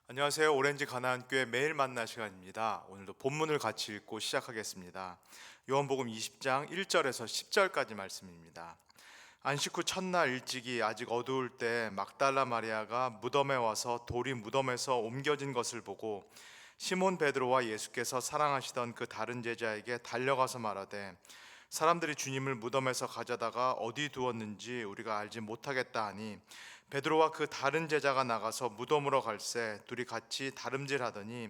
안녕하세요. 오렌지 가나안교회 매일 만나 시간입니다. 오늘도 본문을 같이 읽고 시작하겠습니다. 요한복음 20장 1절에서 10절까지 말씀입니다. 안식 후 첫날 일찍이 아직 어두울 때 막달라 마리아가 무덤에 와서 돌이 무덤에서 옮겨진 것을 보고 시몬 베드로와 예수께서 사랑하시던 그 다른 제자에게 달려가서 말하되 사람들이 주님을 무덤에서 가져다가 어디 두었는지 우리가 알지 못하겠다 하니 베드로와 그 다른 제자가 나가서 무덤으로 갈새 둘이 같이 다름질하더니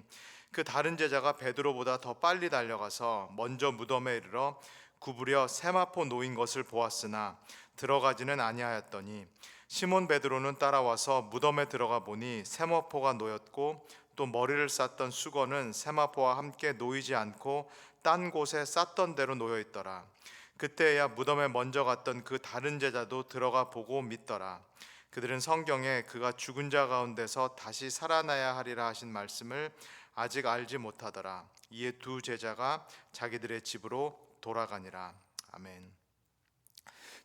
그 다른 제자가 베드로보다 더 빨리 달려가서 먼저 무덤에 이르러 구부려 세마포 놓인 것을 보았으나 들어가지는 아니하였더니 시몬 베드로는 따라와서 무덤에 들어가 보니 세마포가 놓였고 또 머리를 쌌던 수건은 세마포와 함께 놓이지 않고 딴 곳에 쌌던 대로 놓여 있더라. 그때야 무덤에 먼저 갔던 그 다른 제자도 들어가 보고 믿더라. 그들은 성경에 그가 죽은 자 가운데서 다시 살아나야 하리라 하신 말씀을 아직 알지 못하더라. 이에 두 제자가 자기들의 집으로 돌아가니라. 아멘.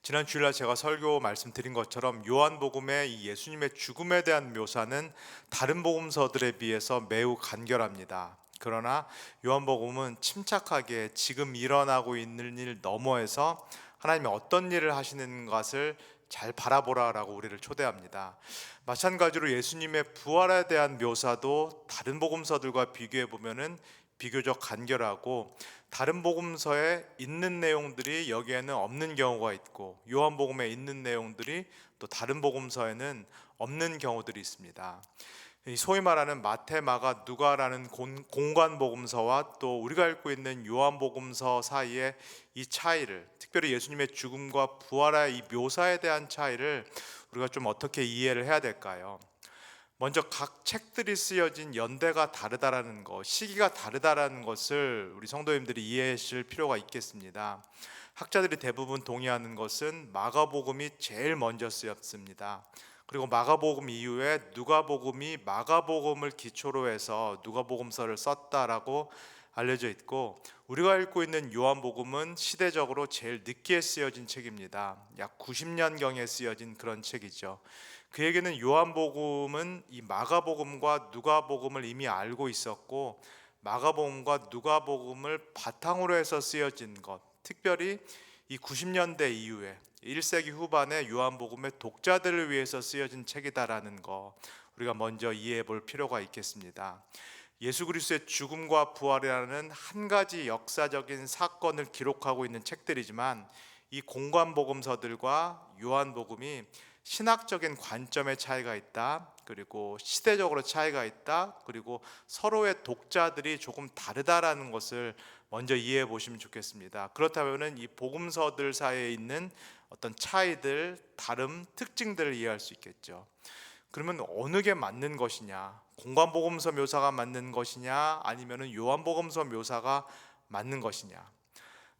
지난 주일날 제가 설교 말씀드린 것처럼 요한복음의 이 예수님의 죽음에 대한 묘사는 다른 복음서들에 비해서 매우 간결합니다. 그러나 요한복음은 침착하게 지금 일어나고 있는 일 너머에서 하나님이 어떤 일을 하시는 것을 잘 바라보라라고 우리를 초대합니다. 마찬가지로 예수님의 부활에 대한 묘사도 다른 복음서들과 비교해 보면은 비교적 간결하고 다른 복음서에 있는 내용들이 여기에는 없는 경우가 있고 요한복음에 있는 내용들이 또 다른 복음서에는 없는 경우들이 있습니다. 소위 말하는 마태, 마가, 누가라는 공관 복음서와 또 우리가 읽고 있는 요한 복음서 사이의 이 차이를, 특별히 예수님의 죽음과 부활의 이 묘사에 대한 차이를 우리가 좀 어떻게 이해를 해야 될까요? 먼저 각 책들이 쓰여진 연대가 다르다라는 것, 시기가 다르다라는 것을 우리 성도님들이 이해하실 필요가 있겠습니다. 학자들이 대부분 동의하는 것은 마가복음이 제일 먼저 쓰였습니다. 그리고 마가복음 이후에 누가복음이 마가복음을 기초로 해서 누가복음서를 썼다라고 알려져 있고, 우리가 읽고 있는 요한복음은 시대적으로 제일 늦게 쓰여진 책입니다. 약 90년경에 쓰여진 그런 책이죠. 그 얘기는 요한복음은 이 마가복음과 누가복음을 이미 알고 있었고, 마가복음과 누가복음을 바탕으로 해서 쓰여진 것, 특별히 이 90년대 이후에 1세기 후반에 요한복음의 독자들을 위해서 쓰여진 책이다라는 거, 우리가 먼저 이해해 볼 필요가 있겠습니다. 예수 그리스도의 죽음과 부활이라는 한 가지 역사적인 사건을 기록하고 있는 책들이지만, 이 공관복음서들과 요한복음이 신학적인 관점의 차이가 있다, 그리고 시대적으로 차이가 있다, 그리고 서로의 독자들이 조금 다르다라는 것을 먼저 이해해 보시면 좋겠습니다. 그렇다면 이 복음서들 사이에 있는 어떤 차이들, 다름, 특징들을 이해할 수 있겠죠. 그러면 어느 게 맞는 것이냐? 공관복음서 묘사가 맞는 것이냐? 아니면 요한복음서 묘사가 맞는 것이냐?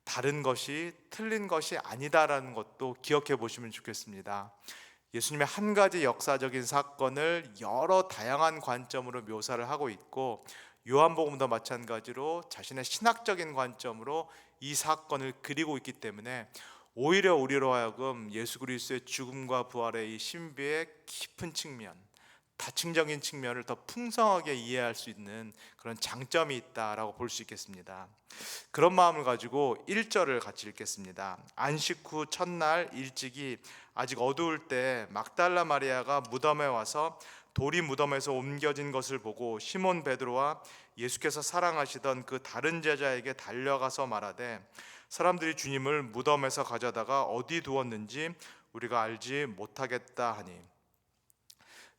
다른 것이 틀린 것이 아니다라는 것도 기억해 보시면 좋겠습니다. 예수님의 한 가지 역사적인 사건을 여러 다양한 관점으로 묘사를 하고 있고, 요한복음도 마찬가지로 자신의 신학적인 관점으로 이 사건을 그리고 있기 때문에 오히려 우리로 하여금 예수 그리스도의 죽음과 부활의 이 신비의 깊은 측면, 다층적인 측면을 더 풍성하게 이해할 수 있는 그런 장점이 있다라고 볼 수 있겠습니다. 그런 마음을 가지고 1절을 같이 읽겠습니다. 안식 후 첫날 일찍이 아직 어두울 때 막달라 마리아가 무덤에 와서 돌이 무덤에서 옮겨진 것을 보고 시몬 베드로와 예수께서 사랑하시던 그 다른 제자에게 달려가서 말하되 사람들이 주님을 무덤에서 가져다가 어디 두었는지 우리가 알지 못하겠다 하니,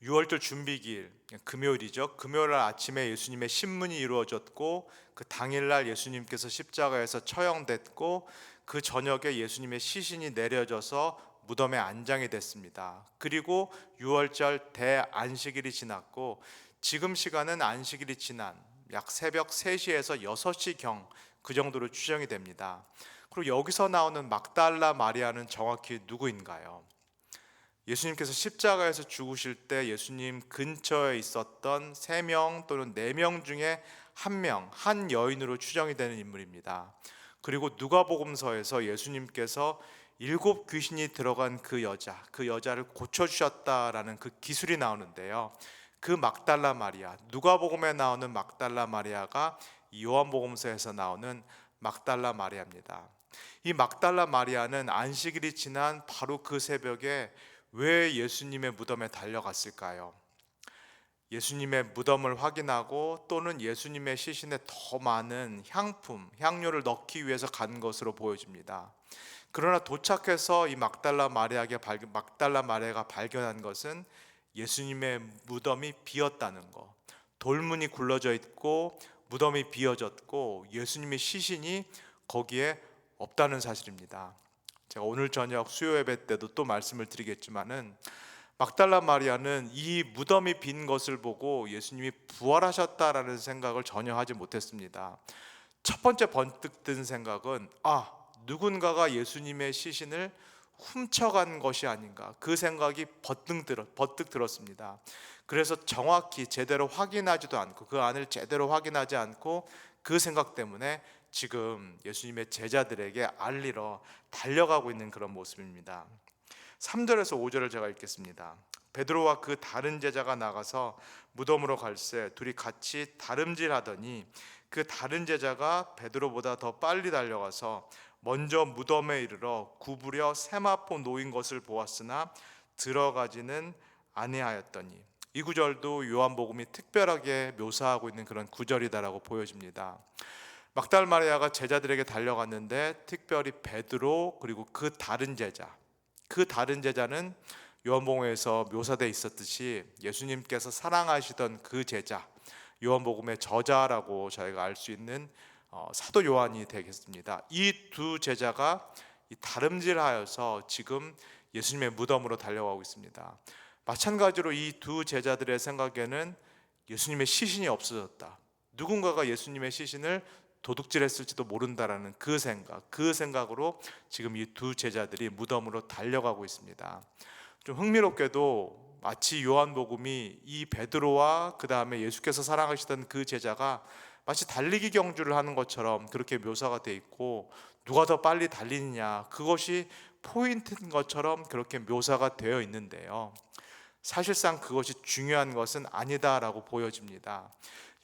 6월절 준비기일 금요일이죠. 금요일 아침에 예수님의 신문이 이루어졌고, 그 당일날 예수님께서 십자가에서 처형됐고, 그 저녁에 예수님의 시신이 내려져서 무덤에 안장이 됐습니다. 그리고 6월절 대안식일이 지났고, 지금 시간은 안식일이 지난 약 새벽 3시에서 6시경 그 정도로 추정이 됩니다. 그리고 여기서 나오는 막달라 마리아는 정확히 누구인가요? 예수님께서 십자가에서 죽으실 때 예수님 근처에 있었던 3명 또는 4명 중에 한 여인으로 추정이 되는 인물입니다. 그리고 누가복음서에서 예수님께서 7 귀신이 들어간 그 여자를 고쳐주셨다라는 그 기술이 나오는데요. 그 막달라 마리아, 누가복음에 나오는 막달라 마리아가 이 요한복음서에서 나오는 막달라 마리아입니다. 이 막달라 마리아는 안식일이 지난 바로 그 새벽에 왜 예수님의 무덤에 달려갔을까요? 예수님의 무덤을 확인하고 또는 예수님의 시신에 더 많은 향품, 향료를 넣기 위해서 간 것으로 보여집니다. 그러나 도착해서 이 막달라 마리아가 발견한 것은 예수님의 무덤이 비었다는 것. 돌문이 굴러져 있고 무덤이 비어졌고 예수님의 시신이 거기에 없다는 사실입니다. 제가 오늘 저녁 수요 예배 때도 또 말씀을 드리겠지만은 막달라 마리아는 이 무덤이 빈 것을 보고 예수님이 부활하셨다라는 생각을 전혀 하지 못했습니다. 첫 번째 번뜩 든 생각은 누군가가 예수님의 시신을 훔쳐간 것이 아닌가, 그 생각이 버뜩 들었습니다. 그래서 정확히 제대로 확인하지도 않고, 그 안을 제대로 확인하지 않고 그 생각 때문에 지금 예수님의 제자들에게 알리러 달려가고 있는 그런 모습입니다. 3절에서 5절을 제가 읽겠습니다. 베드로와 그 다른 제자가 나가서 무덤으로 갈새 둘이 같이 다름질하더니 그 다른 제자가 베드로보다 더 빨리 달려가서 먼저 무덤에 이르러 구부려 세마포 놓인 것을 보았으나 들어가지는 아니하였더니, 이 구절도 요한복음이 특별하게 묘사하고 있는 그런 구절이다라고 보여집니다. 막달 마리아가 제자들에게 달려갔는데 특별히 베드로 그리고 그 다른 제자는 요한복음에서 묘사되어 있었듯이 예수님께서 사랑하시던 그 제자, 요한복음의 저자라고 저희가 알 수 있는 사도 요한이 되겠습니다. 이 두 제자가 다름질하여서 지금 예수님의 무덤으로 달려가고 있습니다. 마찬가지로 이 두 제자들의 생각에는 예수님의 시신이 없어졌다, 누군가가 예수님의 시신을 도둑질했을지도 모른다라는 그 생각으로 지금 이 두 제자들이 무덤으로 달려가고 있습니다. 좀 흥미롭게도 마치 요한복음이 이 베드로와 그 다음에 예수께서 사랑하시던 그 제자가 마치 달리기 경주를 하는 것처럼 그렇게 묘사가 돼 있고, 누가 더 빨리 달리느냐, 그것이 포인트인 것처럼 그렇게 묘사가 되어 있는데요, 사실상 그것이 중요한 것은 아니다라고 보여집니다.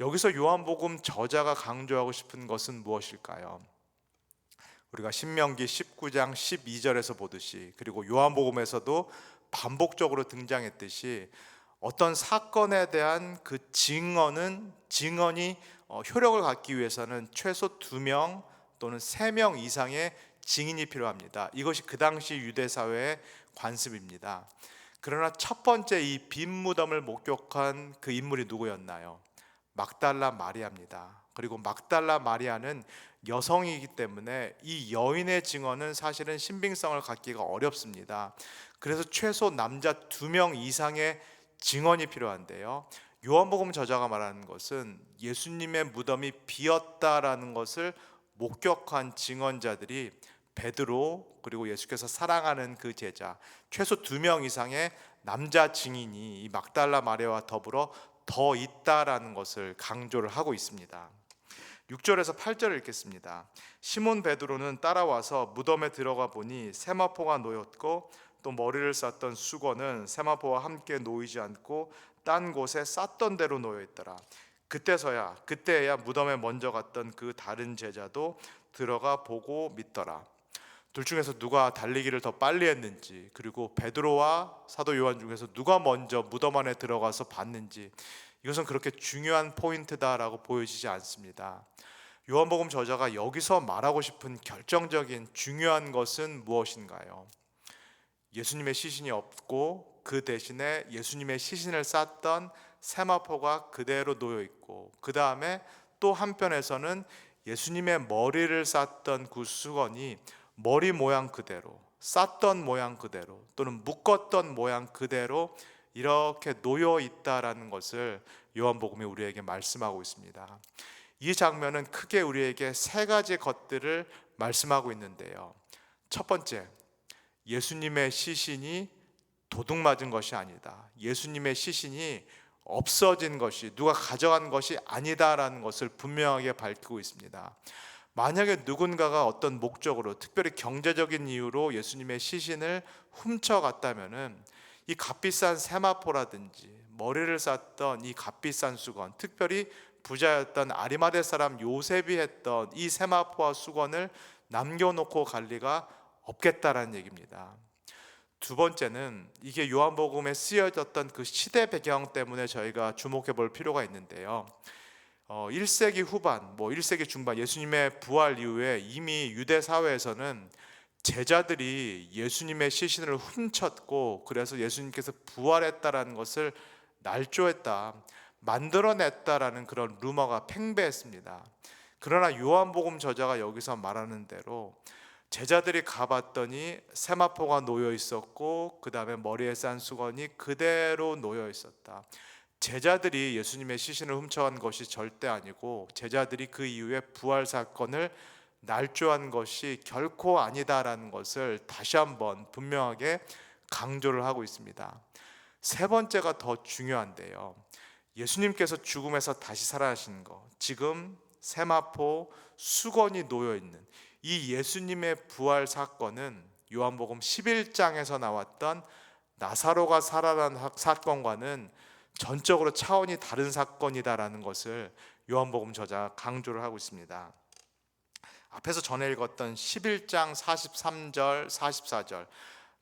여기서 요한복음 저자가 강조하고 싶은 것은 무엇일까요? 우리가 신명기 19장 12절에서 보듯이, 그리고 요한복음에서도 반복적으로 등장했듯이, 어떤 사건에 대한 그 증언이 효력을 갖기 위해서는 최소 2명 또는 3명 이상의 증인이 필요합니다. 이것이 그 당시 유대 사회의 관습입니다. 그러나 첫 번째 이 빈 무덤을 목격한 그 인물이 누구였나요? 막달라 마리아입니다. 그리고 막달라 마리아는 여성이기 때문에 이 여인의 증언은 사실은 신빙성을 갖기가 어렵습니다. 그래서 최소 남자 2명 이상의 증언이 필요한데요, 요한복음 저자가 말하는 것은 예수님의 무덤이 비었다라는 것을 목격한 증언자들이 베드로 그리고 예수께서 사랑하는 그 제자, 최소 2명 이상의 남자 증인이 이 막달라 마리아와 더불어 더 있다라는 것을 강조를 하고 있습니다. 6절에서 8절을 읽겠습니다. 시몬 베드로는 따라와서 무덤에 들어가 보니 세마포가 놓였고 또 머리를 쌌던 수건은 세마포와 함께 놓이지 않고 딴 곳에 쌌던 대로 놓여 있더라. 그때야 무덤에 먼저 갔던 그 다른 제자도 들어가 보고 믿더라. 둘 중에서 누가 달리기를 더 빨리 했는지, 그리고 베드로와 사도 요한 중에서 누가 먼저 무덤 안에 들어가서 봤는지, 이것은 그렇게 중요한 포인트다라고 보여지지 않습니다. 요한복음 저자가 여기서 말하고 싶은 결정적인 중요한 것은 무엇인가요? 예수님의 시신이 없고 그 대신에 예수님의 시신을 쌌던 세마포가 그대로 놓여 있고, 그 다음에 또 한편에서는 예수님의 머리를 쌌던 그 수건이 머리 모양 그대로, 쌌던 모양 그대로 또는 묶었던 모양 그대로 이렇게 놓여 있다라는 것을 요한복음이 우리에게 말씀하고 있습니다. 이 장면은 크게 우리에게 3가지 것들을 말씀하고 있는데요, 첫 번째, 예수님의 시신이 도둑 맞은 것이 아니다, 예수님의 시신이 없어진 것이, 누가 가져간 것이 아니다라는 것을 분명하게 밝히고 있습니다. 만약에 누군가가 어떤 목적으로, 특별히 경제적인 이유로 예수님의 시신을 훔쳐갔다면은 이 값비싼 세마포라든지 머리를 쌌던 이 값비싼 수건, 특별히 부자였던 아리마대 사람 요셉이 했던 이 세마포와 수건을 남겨놓고 갈 리가 없겠다라는 얘기입니다. 두 번째는 이게 요한복음에 쓰여졌던 그 시대 배경 때문에 저희가 주목해 볼 필요가 있는데요. 1세기 후반, 1세기 중반 예수님의 부활 이후에 이미 유대 사회에서는 제자들이 예수님의 시신을 훔쳤고, 그래서 예수님께서 부활했다라는 것을 날조했다, 만들어냈다라는 그런 루머가 팽배했습니다. 그러나 요한복음 저자가 여기서 말하는 대로 제자들이 가봤더니 세마포가 놓여 있었고, 그 다음에 머리에 싼 수건이 그대로 놓여 있었다. 제자들이 예수님의 시신을 훔쳐간 것이 절대 아니고, 제자들이 그 이후에 부활 사건을 날조한 것이 결코 아니다라는 것을 다시 한번 분명하게 강조를 하고 있습니다. 세 번째가 더 중요한데요. 예수님께서 죽음에서 다시 살아나신 것, 지금 세마포 수건이 놓여 있는 이 예수님의 부활 사건은 요한복음 11장에서 나왔던 나사로가 살아난 사건과는 전적으로 차원이 다른 사건이다라는 것을 요한복음 저자가 강조를 하고 있습니다. 앞에서 전에 읽었던 11장 43절, 44절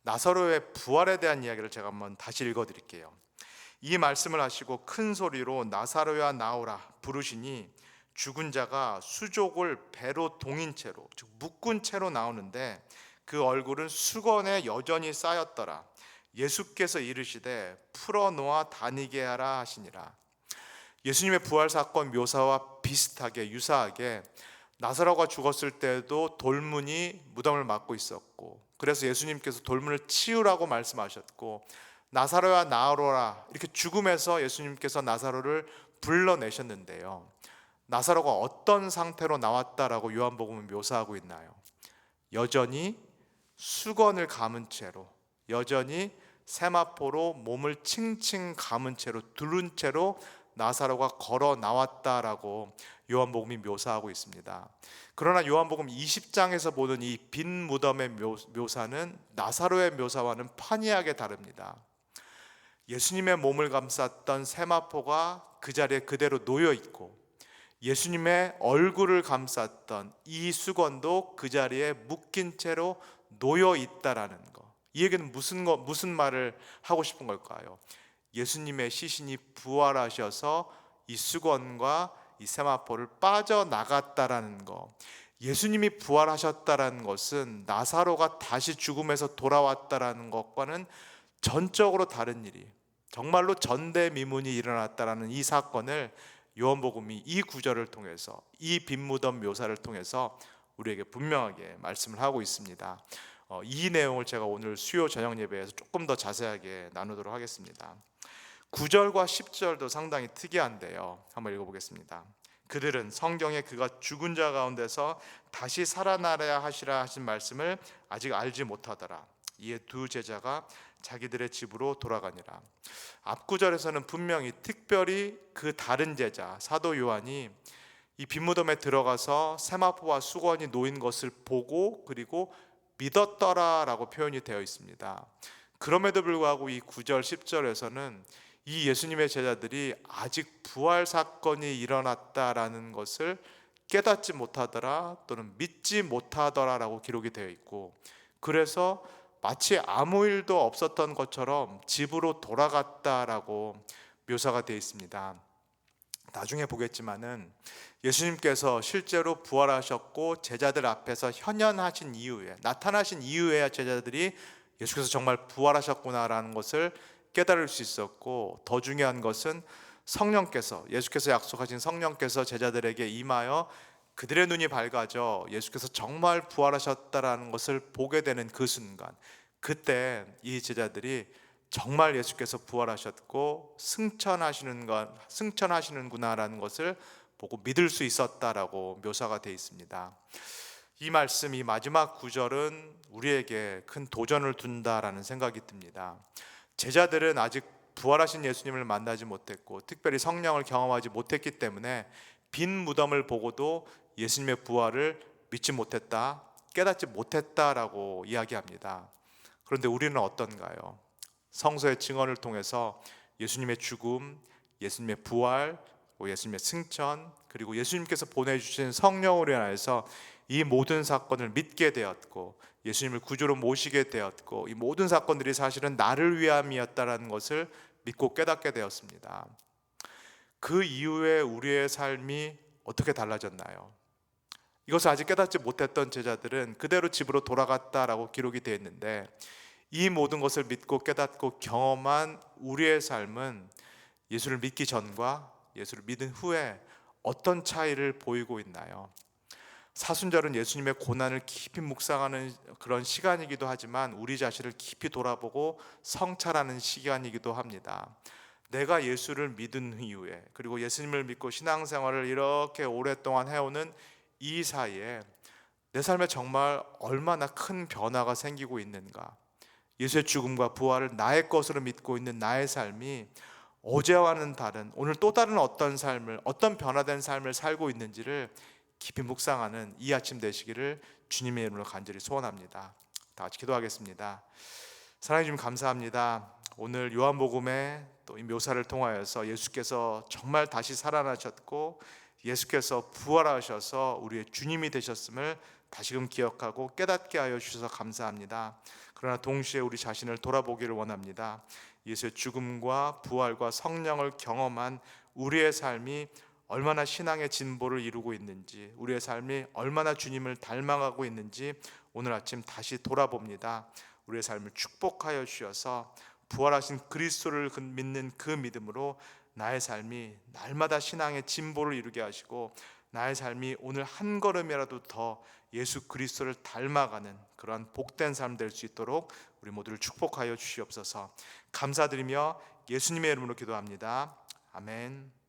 나사로의 부활에 대한 이야기를 제가 한번 다시 읽어드릴게요. 이 말씀을 하시고 큰 소리로 나사로야 나오라 부르시니 죽은 자가 수족을 배로 동인 채로, 즉 묶은 채로 나오는데 그 얼굴은 수건에 여전히 쌓였더라. 예수께서 이르시되 풀어놓아 다니게 하라 하시니라. 예수님의 부활 사건 묘사와 비슷하게 유사하게 나사로가 죽었을 때도 돌문이 무덤을 막고 있었고, 그래서 예수님께서 돌문을 치우라고 말씀하셨고, 나사로야 나오라 이렇게 죽음에서 예수님께서 나사로를 불러내셨는데요, 나사로가 어떤 상태로 나왔다라고 요한복음은 묘사하고 있나요? 여전히 수건을 감은 채로, 여전히 세마포로 몸을 칭칭 감은 채로, 두른 채로 나사로가 걸어 나왔다라고 요한복음이 묘사하고 있습니다. 그러나 요한복음 20장에서 보는 이 빈 무덤의 묘사는 나사로의 묘사와는 판이하게 다릅니다. 예수님의 몸을 감쌌던 세마포가 그 자리에 그대로 놓여 있고, 예수님의 얼굴을 감쌌던 이 수건도 그 자리에 묶인 채로 놓여 있다라는 거. 이 얘기는 무슨 말을 하고 싶은 걸까요? 예수님의 시신이 부활하셔서 이 수건과 이 세마포를 빠져나갔다라는 거. 예수님이 부활하셨다라는 것은 나사로가 다시 죽음에서 돌아왔다라는 것과는 전적으로 다른 일이, 정말로 전대미문이 일어났다라는 이 사건을 요한복음이 이 구절을 통해서, 이 빈무덤 묘사를 통해서 우리에게 분명하게 말씀을 하고 있습니다. 이 내용을 제가 오늘 수요 저녁 예배에서 조금 더 자세하게 나누도록 하겠습니다. 9절과 10절도 상당히 특이한데요, 한번 읽어보겠습니다. 그들은 성경에 그가 죽은 자 가운데서 다시 살아나야 하시라 하신 말씀을 아직 알지 못하더라. 이에 두 제자가 자기들의 집으로 돌아가니라. 앞구절에서는 분명히 특별히 그 다른 제자 사도 요한이 이 빈무덤에 들어가서 세마포와 수건이 놓인 것을 보고 그리고 믿었더라라고 표현이 되어 있습니다. 그럼에도 불구하고 이 9절 10절에서는 이 예수님의 제자들이 아직 부활 사건이 일어났다라는 것을 깨닫지 못하더라 또는 믿지 못하더라라고 기록이 되어 있고, 그래서 마치 아무 일도 없었던 것처럼 집으로 돌아갔다라고 묘사가 되어 있습니다. 나중에 보겠지만은 예수님께서 실제로 부활하셨고 제자들 앞에서 현현하신 이후에, 나타나신 이후에야 제자들이 예수께서 정말 부활하셨구나라는 것을 깨달을 수 있었고, 더 중요한 것은 성령께서, 예수께서 약속하신 성령께서 제자들에게 임하여 그들의 눈이 밝아져 예수께서 정말 부활하셨다라는 것을 보게 되는 그 순간, 그때 이 제자들이 정말 예수께서 부활하셨고 승천하시는구나라는 것을 보고 믿을 수 있었다라고 묘사가 되어 있습니다. 이 말씀, 이 마지막 구절은 우리에게 큰 도전을 둔다라는 생각이 듭니다. 제자들은 아직 부활하신 예수님을 만나지 못했고 특별히 성령을 경험하지 못했기 때문에 빈 무덤을 보고도 예수님의 부활을 믿지 못했다, 깨닫지 못했다라고 이야기합니다. 그런데 우리는 어떤가요? 성서의 증언을 통해서 예수님의 죽음, 예수님의 부활, 예수님의 승천, 그리고 예수님께서 보내주신 성령으로 인하여서 이 모든 사건을 믿게 되었고 예수님을 구주로 모시게 되었고 이 모든 사건들이 사실은 나를 위함이었다는 것을 믿고 깨닫게 되었습니다. 그 이후에 우리의 삶이 어떻게 달라졌나요? 이것을 아직 깨닫지 못했던 제자들은 그대로 집으로 돌아갔다라고 기록이 되어 있는데, 이 모든 것을 믿고 깨닫고 경험한 우리의 삶은 예수를 믿기 전과 예수를 믿은 후에 어떤 차이를 보이고 있나요? 사순절은 예수님의 고난을 깊이 묵상하는 그런 시간이기도 하지만 우리 자신을 깊이 돌아보고 성찰하는 시간이기도 합니다. 내가 예수를 믿은 이후에, 그리고 예수님을 믿고 신앙생활을 이렇게 오랫동안 해오는 이 사이에 내 삶에 정말 얼마나 큰 변화가 생기고 있는가, 예수의 죽음과 부활을 나의 것으로 믿고 있는 나의 삶이 어제와는 다른, 오늘 또 다른 어떤 삶을, 어떤 변화된 삶을 살고 있는지를 깊이 묵상하는 이 아침 되시기를 주님의 이름으로 간절히 소원합니다. 다 같이 기도하겠습니다. 사랑해 주님 감사합니다. 오늘 요한복음의 또 이 묘사를 통하여서 예수께서 정말 다시 살아나셨고 예수께서 부활하셔서 우리의 주님이 되셨음을 다시금 기억하고 깨닫게 하여 주셔서 감사합니다. 그러나 동시에 우리 자신을 돌아보기를 원합니다. 예수의 죽음과 부활과 성령을 경험한 우리의 삶이 얼마나 신앙의 진보를 이루고 있는지, 우리의 삶이 얼마나 주님을 닮아가고 있는지 오늘 아침 다시 돌아봅니다. 우리의 삶을 축복하여 주셔서 부활하신 그리스도를 믿는 그 믿음으로 나의 삶이 날마다 신앙의 진보를 이루게 하시고 나의 삶이 오늘 한 걸음이라도 더 예수 그리스도를 닮아가는 그러한 복된 삶 될 수 있도록 우리 모두를 축복하여 주시옵소서. 감사드리며 예수님의 이름으로 기도합니다. 아멘.